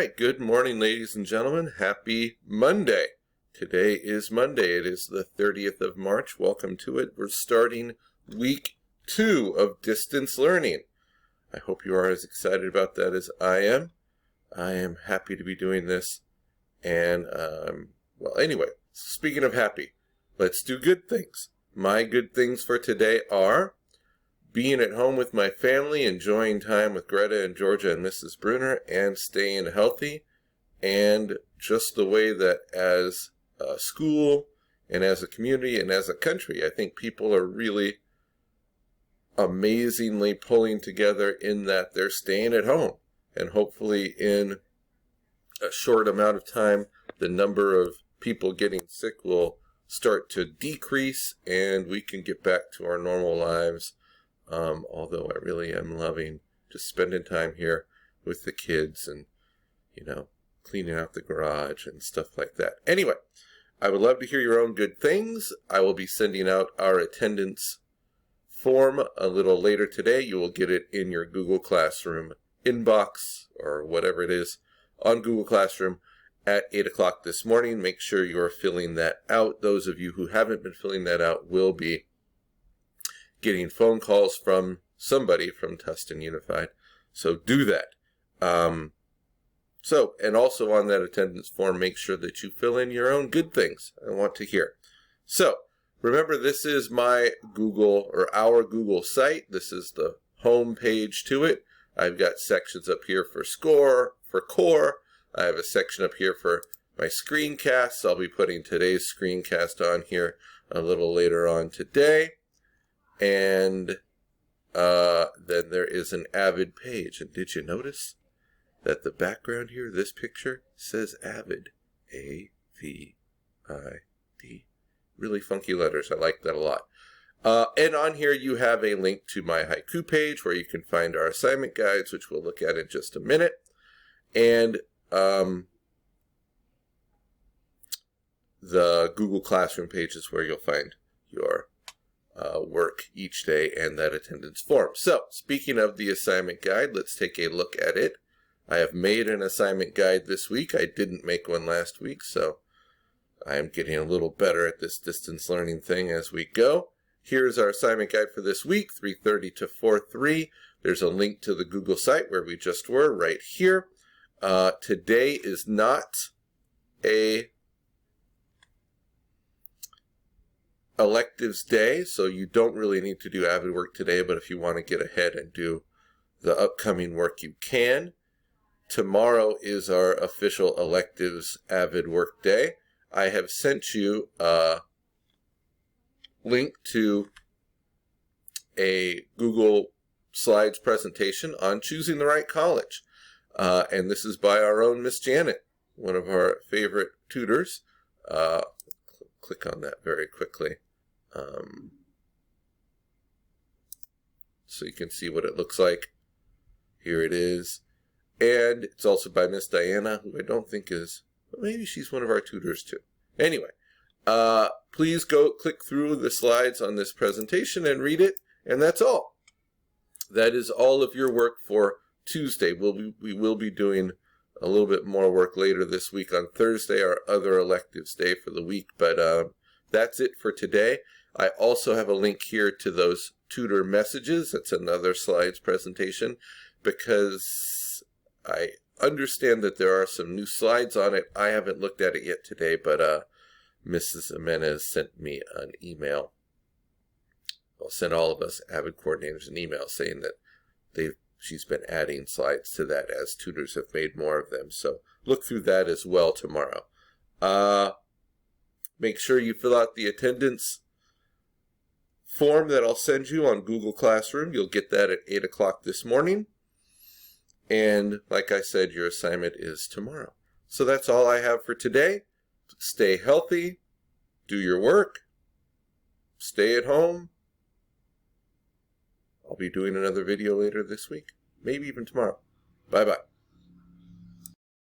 right, good morning, ladies and gentlemen. Happy Monday. Today is Monday. It is the 30th of March. Welcome to it. We're starting week 2 of distance learning. I hope you are as excited about that as I am. I am happy to be doing this. And, well, anyway, speaking of happy, let's do good things. My good things for today are being at home with my family, enjoying time with Greta and Georgia and Mrs. Bruner, and staying healthy. And just the way that as a school and as a community and as a country, I think people are really amazingly pulling together in that they're staying at home. And hopefully in a short amount of time, the number of people getting sick will start to decrease and we can get back to our normal lives. Although I really am loving just spending time here with the kids and, you know, cleaning out the garage and stuff like that. Anyway, I would love to hear your own good things. I will be sending out our attendance form a little later today. You will get it in your Google Classroom inbox or whatever it is on Google Classroom at 8 o'clock this morning. Make sure you are filling that out. Those of you who haven't been filling that out will be getting phone calls from somebody from Tustin Unified. So do that. And also on that attendance form, make sure that you fill in your own good things I want to hear. So remember, this is my Google or our Google site. This is the home page to it. I've got sections up here for SCORE, for CORE. I have a section up here for my screencasts. I'll be putting today's screencast on here a little later on today. And then there is an Avid page. And did you notice that the background here, this picture, says Avid. A-V-I-D. Really funky letters. I like that a lot. And on here you have a link to my haiku page where you can find our assignment guides, which we'll look at in just a minute. And the Google Classroom page is where you'll find your work each day and that attendance form. So, speaking of the assignment guide, let's take a look at it. I have made an assignment guide this week. I didn't make one last week, so I am getting a little better at this distance learning thing as we go. Here's our assignment guide for this week, 3:30 to 4:3. There's a link to the Google site where we just were, right here. Today is not a electives day, so you don't really need to do Avid work today, but if you want to get ahead and do the upcoming work, you can. Tomorrow is our official electives Avid work day. I have sent you a link to a Google Slides presentation on choosing the right college. And this is by our own Miss Janet, one of our favorite tutors. Click on that very quickly so you can see what it looks like. Here it is. And it's also by Miss Diana, who I don't think is, well, maybe she's one of our tutors too. Anyway, please go click through the slides on this presentation and read it, and that's all. That is all of your work for Tuesday. We will be doing a little bit more work later this week on Thursday, our other electives day for the week, but that's it for today. I also have a link here to those tutor messages. That's another slides presentation because I understand that there are some new slides on it. I haven't looked at it yet today, but Mrs. Jimenez sent me an email. Well, sent all of us Avid coordinators an email saying that she's been adding slides to that as tutors have made more of them. So look through that as well tomorrow. Make sure you fill out the attendance form that I'll send you on Google Classroom. You'll get that at 8 o'clock this morning. And like I said, your assignment is tomorrow. So that's all I have for today. Stay healthy. Do your work. Stay at home. I'll be doing another video later this week. Maybe even tomorrow. Bye-bye.